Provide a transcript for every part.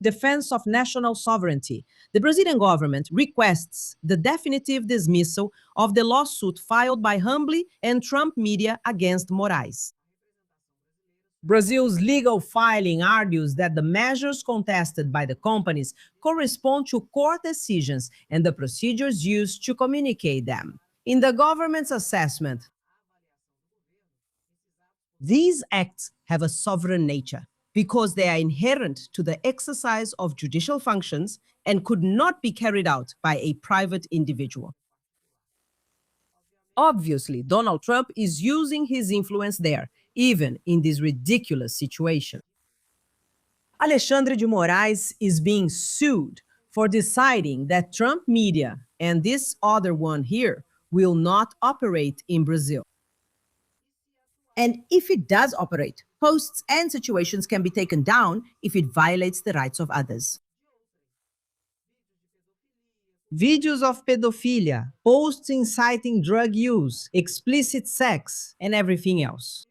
Defense of national sovereignty. The Brazilian government requests the definitive dismissal of the lawsuit filed by Humbly and Trump media against Moraes. Brazil's legal filing argues that the measures contested by the companies correspond to court decisions and the procedures used to communicate them. In the government's assessment, these acts have a sovereign nature because they are inherent to the exercise of judicial functions and could not be carried out by a private individual. Obviously, Donald Trump is using his influence there, even in this ridiculous situation. Alexandre de Moraes is being sued for deciding that Trump media and this other one here will not operate in Brazil. And if it does operate, posts and situations can be taken down if it violates the rights of others. Videos of pedophilia, posts inciting drug use, explicit sex, and everything else.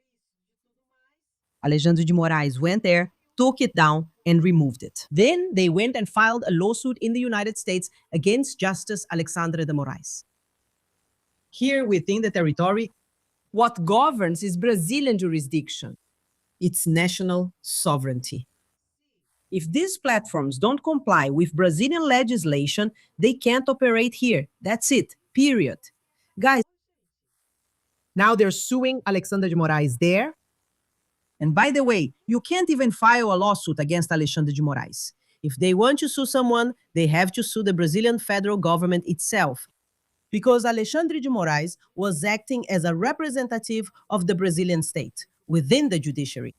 Alexandre de Moraes went there, took it down, and removed it. Then they went and filed a lawsuit in the United States against Justice Alexandre de Moraes. Here within the territory, what governs is Brazilian jurisdiction. It's national sovereignty. If these platforms don't comply with Brazilian legislation, they can't operate here. That's it, period. Guys, now they're suing Alexandre de Moraes there. And by the way, you can't even file a lawsuit against Alexandre de Moraes. If they want to sue someone, they have to sue the Brazilian federal government itself. Because Alexandre de Moraes was acting as a representative of the Brazilian state within the judiciary.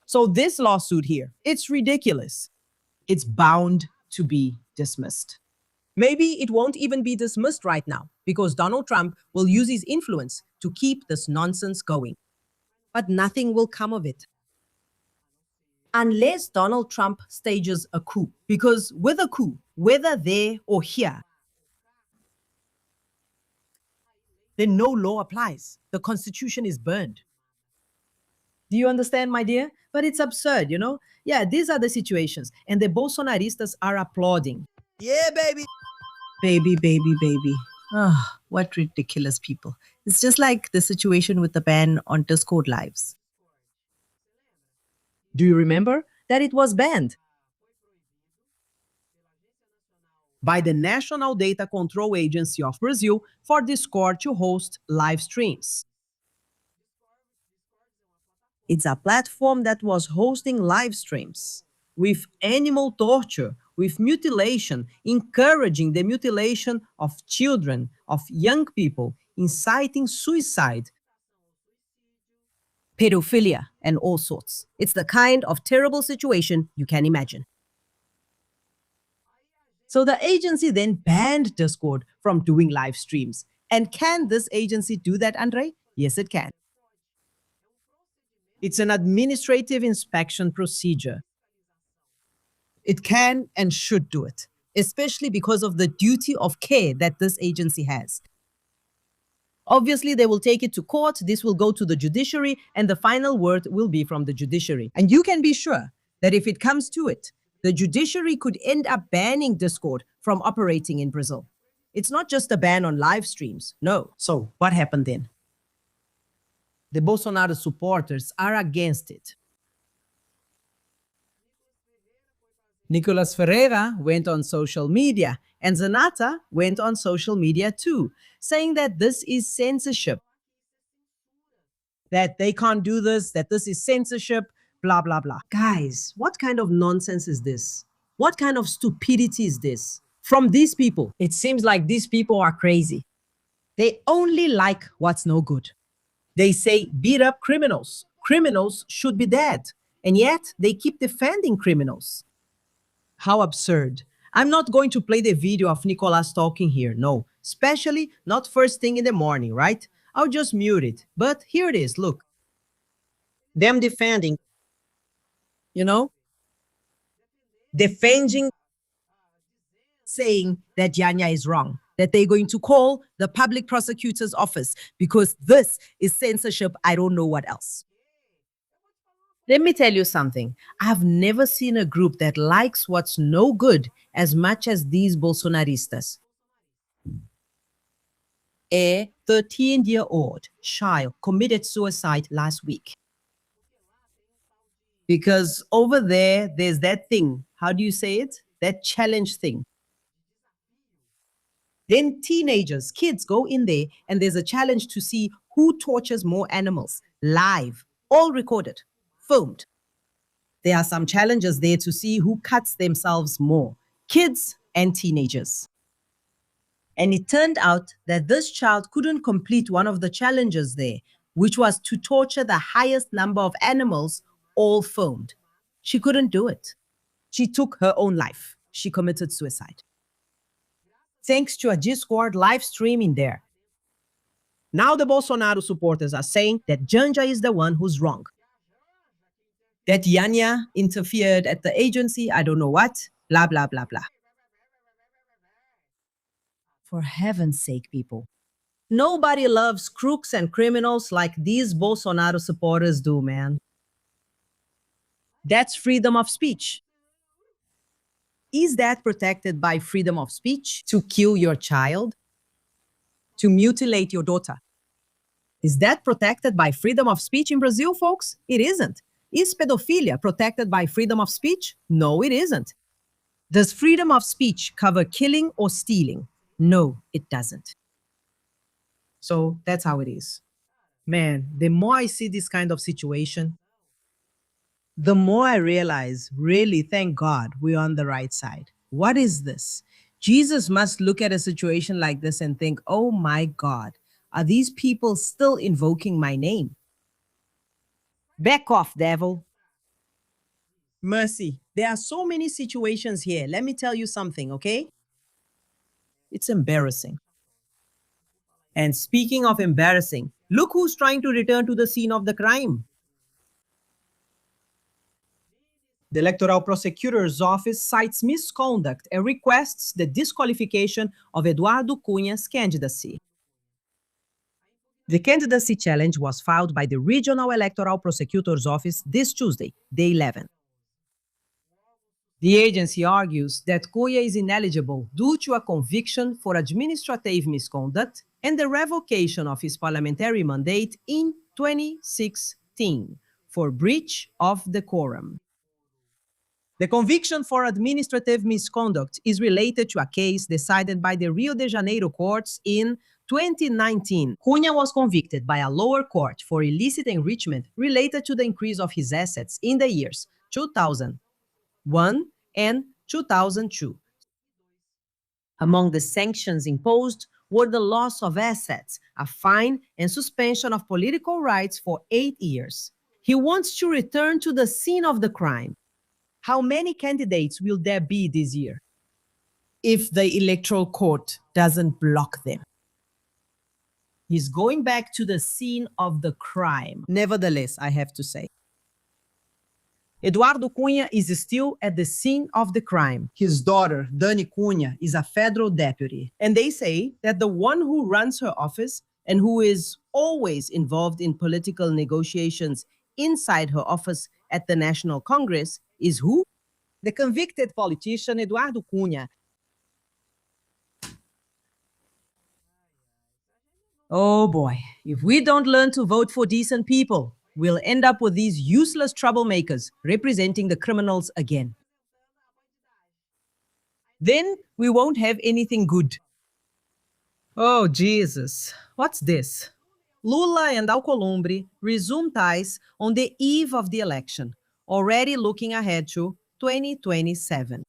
So this lawsuit here, it's ridiculous. It's bound to be dismissed. Maybe it won't even be dismissed right now because Donald Trump will use his influence to keep this nonsense going. But nothing will come of it. Unless Donald Trump stages a coup. Because with a coup, whether there or here, then no law applies. The Constitution is burned. Do you understand, my dear? But it's absurd, you know? Yeah, these are the situations. And the Bolsonaristas are applauding. Yeah, baby. Baby, baby, baby. Ah, what ridiculous people. It's just like the situation with the ban on Discord lives. Do you remember that it was banned by the National Data Control Agency of Brazil for Discord to host live streams? It's a platform that was hosting live streams with animal torture, with mutilation, encouraging the mutilation of children, of young people, inciting suicide, pedophilia, and all sorts. It's the kind of terrible situation you can imagine. So the agency then banned Discord from doing live streams. And can this agency do that, Andre? Yes, it can. It's an administrative inspection procedure. It can and should do it, especially because of the duty of care that this agency has. Obviously, they will take it to court, this will go to the judiciary, and the final word will be from the judiciary. And you can be sure that if it comes to it, the judiciary could end up banning Discord from operating in Brazil. It's not just a ban on live streams, no. So what happened then? The Bolsonaro supporters are against it. Nicolas Ferreira went on social media, and Zanata went on social media too, saying that this is censorship, that they can't do this, that this is censorship, blah, blah, blah. Guys, what kind of nonsense is this? What kind of stupidity is this? From these people, it seems like these people are crazy. They only like what's no good. They say, beat up criminals. Criminals should be dead. And yet, they keep defending criminals. How absurd. I'm not going to play the video of Nicolas talking here, no. Especially not first thing in the morning, right? I'll just mute it. But here it is, look. Them defending, you know? Defending, saying that Yanya is wrong, that they're going to call the public prosecutor's office because this is censorship. I don't know what else. Let me tell you something. I've never seen a group that likes what's no good as much as these Bolsonaristas. A 13-year-old child committed suicide last week. Because over there, there's that thing. How do you say it? That challenge thing. Then teenagers, kids go in there and there's a challenge to see who tortures more animals live, all recorded, filmed. There are some challenges there to see who cuts themselves more, kids and teenagers. And it turned out that this child couldn't complete one of the challenges there, which was to torture the highest number of animals, all filmed. She couldn't do it. She took her own life. She committed suicide. Thanks to a Discord live stream in there. Now the Bolsonaro supporters are saying that Janja is the one who's wrong. That Yanya interfered at the agency, I don't know what, blah, blah, blah, blah. For heaven's sake, people. Nobody loves crooks and criminals like these Bolsonaro supporters do, man. That's freedom of speech. Is that protected by freedom of speech? To kill your child? To mutilate your daughter? Is that protected by freedom of speech in Brazil, folks? It isn't. Is pedophilia protected by freedom of speech? No, it isn't. Does freedom of speech cover killing or stealing? No, it doesn't. So that's how it is. Man, the more I see this kind of situation, the more I realize, really, thank God, we're on the right side. What is this? Jesus must look at a situation like this and think, oh my God, are these people still invoking my name? Back off, devil. Mercy, there are so many situations here. Let me tell you something, okay? It's embarrassing. And speaking of embarrassing, look who's trying to return to the scene of the crime. The Electoral Prosecutor's Office cites misconduct and requests the disqualification of Eduardo Cunha's candidacy. The candidacy challenge was filed by the Regional Electoral Prosecutor's Office this Tuesday, Day 11. The agency argues that Cunha is ineligible due to a conviction for administrative misconduct and the revocation of his parliamentary mandate in 2016 for breach of decorum. The conviction for administrative misconduct is related to a case decided by the Rio de Janeiro courts in 2019. Cunha was convicted by a lower court for illicit enrichment related to the increase of his assets in the years 2001 and 2002. Among the sanctions imposed were the loss of assets, a fine, and suspension of political rights for 8 years. He wants to return to the scene of the crime. How many candidates will there be this year if the electoral court doesn't block them? He's going back to the scene of the crime. Nevertheless, I have to say, Eduardo Cunha is still at the scene of the crime. His daughter, Dani Cunha, is a federal deputy. And they say that the one who runs her office and who is always involved in political negotiations inside her office at the National Congress is who? The convicted politician Eduardo Cunha. Oh boy, if we don't learn to vote for decent people, we'll end up with these useless troublemakers representing the criminals again. Then we won't have anything good. Oh, Jesus. What's this? Lula and Alcolumbre resume ties on the eve of the election, already looking ahead to 2027.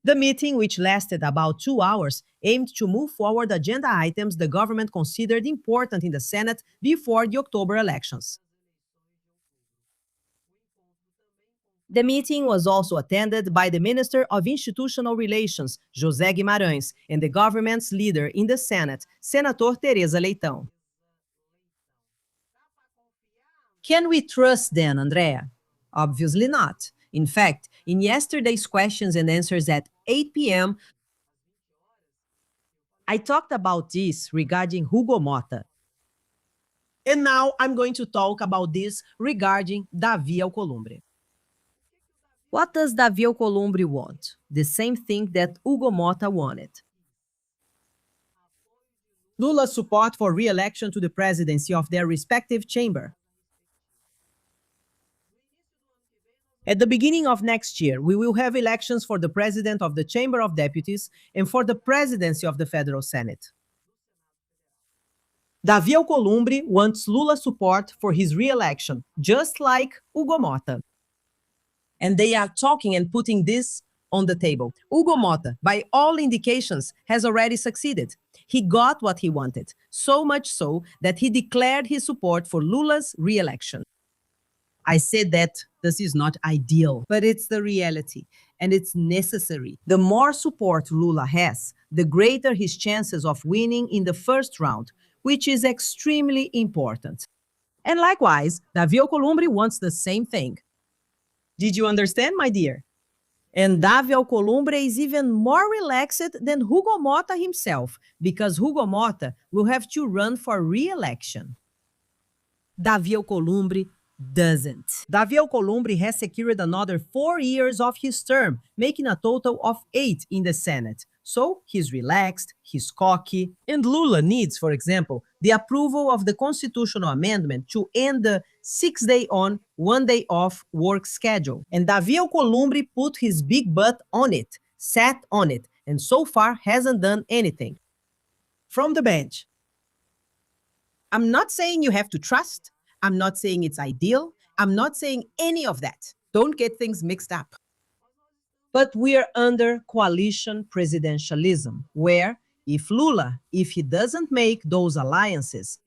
The meeting, which lasted about 2 hours, aimed to move forward agenda items the government considered important in the Senate before the October elections. The meeting was also attended by the Minister of Institutional Relations, José Guimarães, and the government's leader in the Senate, Senator Teresa Leitão. Can we trust then, Andrea? Obviously not. In fact, in yesterday's questions and answers at 8 p.m., I talked about this regarding Hugo Mota. And now I'm going to talk about this regarding Davi Alcolumbre. What does Davi Alcolumbre want? The same thing that Hugo Mota wanted. Lula's support for re-election to the presidency of their respective chamber. At the beginning of next year, we will have elections for the president of the Chamber of Deputies and for the presidency of the Federal Senate. Davi Alcolumbre wants Lula's support for his re-election, just like Hugo Mota. And they are talking and putting this on the table. Hugo Mota, by all indications, has already succeeded. He got what he wanted, so much so that he declared his support for Lula's re-election. I said that this is not ideal, but it's the reality, and it's necessary. The more support Lula has, the greater his chances of winning in the first round, which is extremely important. And likewise, Davi Alcolumbre wants the same thing. Did you understand, my dear? And Davi Alcolumbre is even more relaxed than Hugo Mota himself, because Hugo Mota will have to run for re-election. Davi Alcolumbre doesn't. Davi Alcolumbre has secured another 4 years of his term, making a total of 8 in the Senate. So he's relaxed, he's cocky, and Lula needs, for example, the approval of the constitutional amendment to end the 6-day on, 1-day off work schedule. And Davi Alcolumbre put his big butt on it, sat on it, and so far hasn't done anything. From the bench. I'm not saying you have to trust. I'm not saying it's ideal. I'm not saying any of that. Don't get things mixed up. But we're under coalition presidentialism, where if Lula, if he doesn't make those alliances,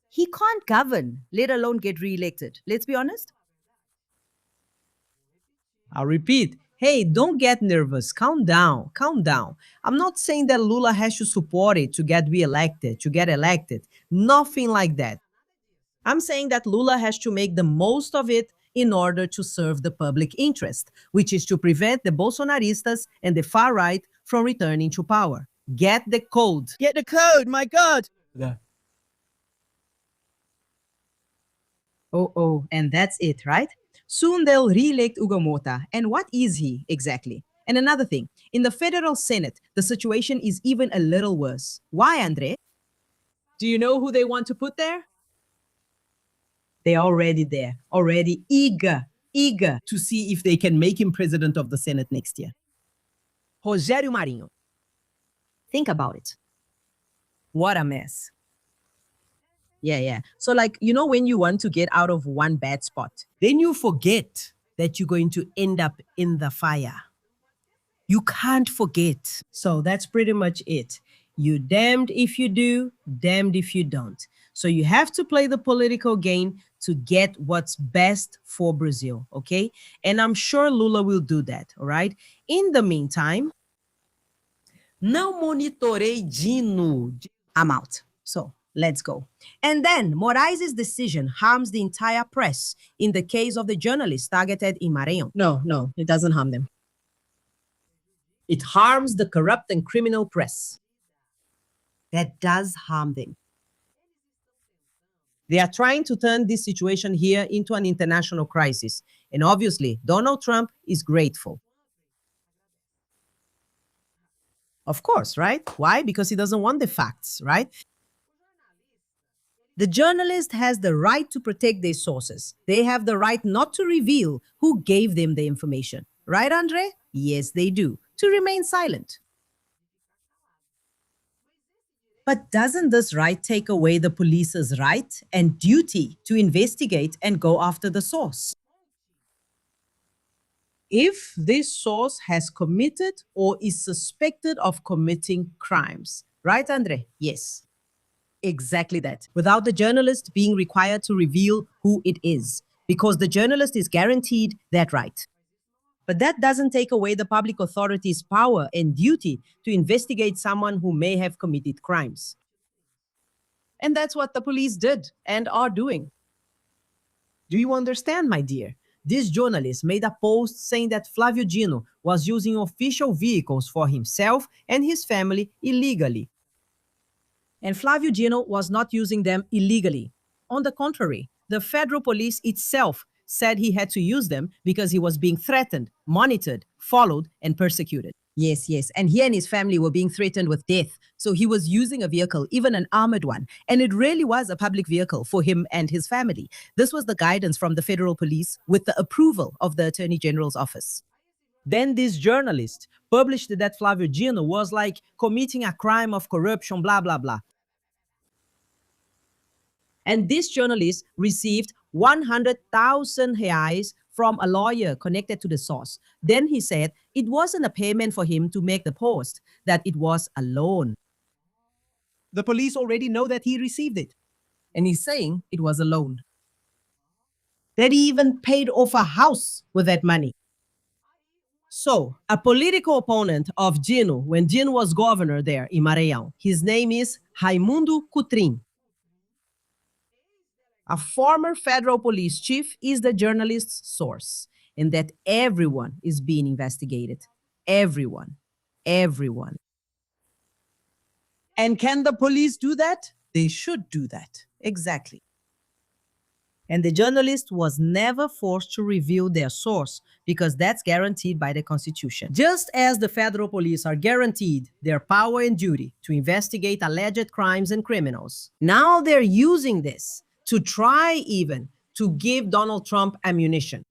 he can't govern, let alone get re-elected. Let's be honest. I'll repeat. Hey, don't get nervous. Calm down. Calm down. I'm not saying that Lula has to support it to get re-elected, to get elected. Nothing like that. I'm saying that Lula has to make the most of it in order to serve the public interest, which is to prevent the Bolsonaristas and the far right from returning to power. Get the code. Get the code, my God. Oh, and that's it, right? Soon they'll re-elect Hugo Mota. And what is he exactly? And another thing, in the federal Senate, the situation is even a little worse. Why, Andre? Do you know who they want to put there? They're already there, already eager to see if they can make him president of the Senate next year. Rogério Marinho. Think about it. What a mess. Yeah. So like, you know, when you want to get out of one bad spot, then you forget that you're going to end up in the fire. You can't forget. So that's pretty much it. You're damned if you do, damned if you don't. So you have to play the political game to get what's best for Brazil, okay? And I'm sure Lula will do that, all right? In the meantime, não monitorei Dino. I'm out. So let's go. And then Moraes' decision harms the entire press in the case of the journalists targeted in Maranhão. No, it doesn't harm them. It harms the corrupt and criminal press. That does harm them. They are trying to turn this situation here into an international crisis. And obviously, Donald Trump is grateful. Of course, right? Why? Because he doesn't want the facts, right? The journalist has the right to protect their sources. They have the right not to reveal who gave them the information. Right, Andre? Yes, they do. To remain silent. But doesn't this right take away the police's right and duty to investigate and go after the source? If this source has committed or is suspected of committing crimes. Right, Andre? Yes. Exactly that. Without the journalist being required to reveal who it is, because the journalist is guaranteed that right. But that doesn't take away the public authority's power and duty to investigate someone who may have committed crimes. And that's what the police did and are doing. Do you understand, my dear? This journalist made a post saying that Flavio Dino was using official vehicles for himself and his family illegally. And Flavio Gino was not using them illegally. On the contrary, the federal police itself said he had to use them because he was being threatened, monitored, followed, and persecuted. Yes, yes. And he and his family were being threatened with death. So he was using a vehicle, even an armored one. And it really was a public vehicle for him and his family. This was the guidance from the federal police with the approval of the Attorney General's office. Then this journalist published that Flavio Gino was like committing a crime of corruption, blah, blah, blah. And this journalist received 100,000 reais from a lawyer connected to the source. Then he said it wasn't a payment for him to make the post, that it was a loan. The police already know that he received it. And he's saying it was a loan. That he even paid off a house with that money. So, a political opponent of Gino, when Gino was governor there in Maranhão, his name is Raimundo Cutrim. A former federal police chief is the journalist's source, and that everyone is being investigated. Everyone. Everyone. And can the police do that? They should do that. Exactly. And the journalist was never forced to reveal their source because that's guaranteed by the Constitution. Just as the federal police are guaranteed their power and duty to investigate alleged crimes and criminals, now they're using this to try even to give Donald Trump ammunition.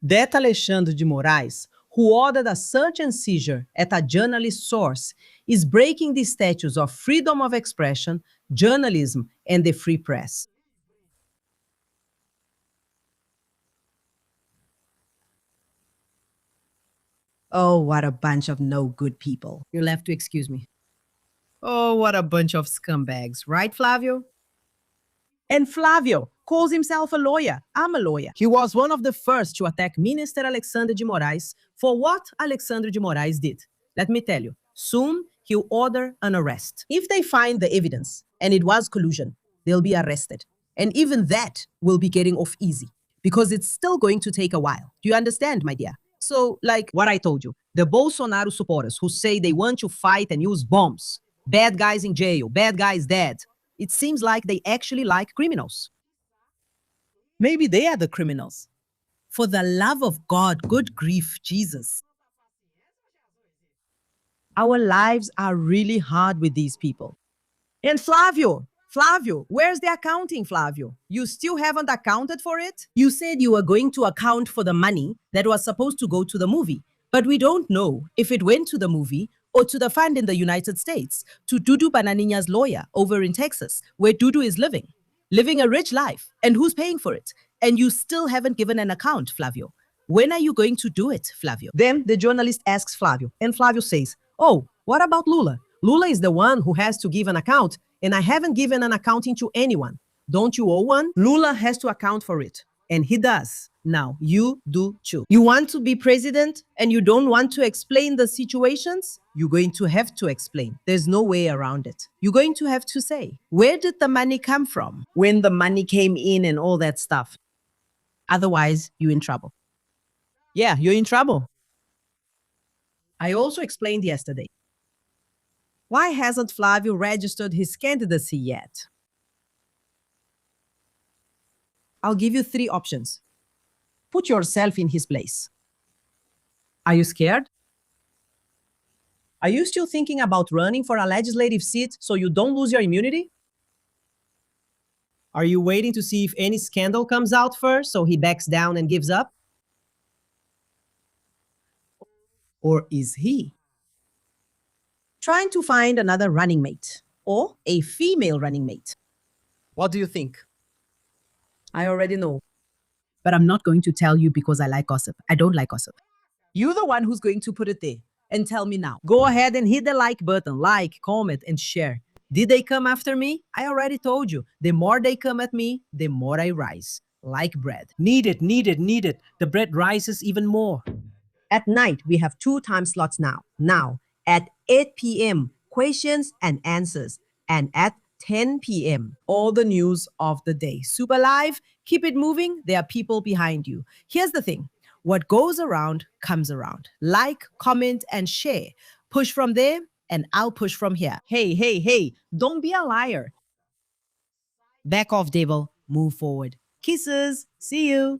That Alexandre de Moraes, who ordered a search and seizure at a journalist source, is breaking the statutes of freedom of expression, journalism, and the free press. Oh, what a bunch of no good people. You'll have to excuse me. Oh, what a bunch of scumbags, right, Flavio? And Flavio calls himself a lawyer. I'm a lawyer. He was one of the first to attack Minister Alexandre de Moraes for what Alexandre de Moraes did. Let me tell you, soon he'll order an arrest. If they find the evidence and it was collusion, they'll be arrested. And even that will be getting off easy because it's still going to take a while. Do you understand, my dear? So, like what I told you, the Bolsonaro supporters who say they want to fight and use bombs, bad guys in jail, bad guys dead, it seems like they actually like criminals. Maybe they are the criminals. For the love of God, good grief, Jesus. Our lives are really hard with these people. And Flavio, where's the accounting, Flavio? You still haven't accounted for it? You said you were going to account for the money that was supposed to go to the movie, but we don't know if it went to the movie or to the fund in the United States, to Dudu Bananina's lawyer over in Texas, where Dudu is living a rich life. And who's paying for it? And you still haven't given an account, Flavio. When are you going to do it, Flavio? Then the journalist asks Flavio, and Flavio says, oh, what about Lula? Lula is the one who has to give an account, and I haven't given an accounting to anyone. Don't you owe one? Lula has to account for it, and he does. Now, you do too. You want to be president and you don't want to explain the situations? You're going to have to explain. There's no way around it. You're going to have to say, where did the money come from? When the money came in and all that stuff. Otherwise, you're in trouble. Yeah, you're in trouble. I also explained yesterday. Why hasn't Flavio registered his candidacy yet? I'll give you 3 options. Put yourself in his place. Are you scared? Are you still thinking about running for a legislative seat so you don't lose your immunity? Are you waiting to see if any scandal comes out first so he backs down and gives up? Or is he trying to find another running mate or a female running mate? What do you think? I already know. But I'm not going to tell you because I like gossip. I don't like gossip. You're the one who's going to put it there. And tell me now. Go ahead and hit the like button. Like, comment, and share. Did they come after me? I already told you. The more they come at me, the more I rise. Like bread. Need it. The bread rises even more. At night, we have 2 time slots now. Now, at 8 p.m., questions and answers. And at 10 p.m., all the news of the day. Super live, keep it moving. There are people behind you. Here's the thing. What goes around comes around. Like, comment, and share. Push from there, and I'll push from here. Hey, hey, hey, don't be a liar. Back off, devil. Move forward. Kisses. See you.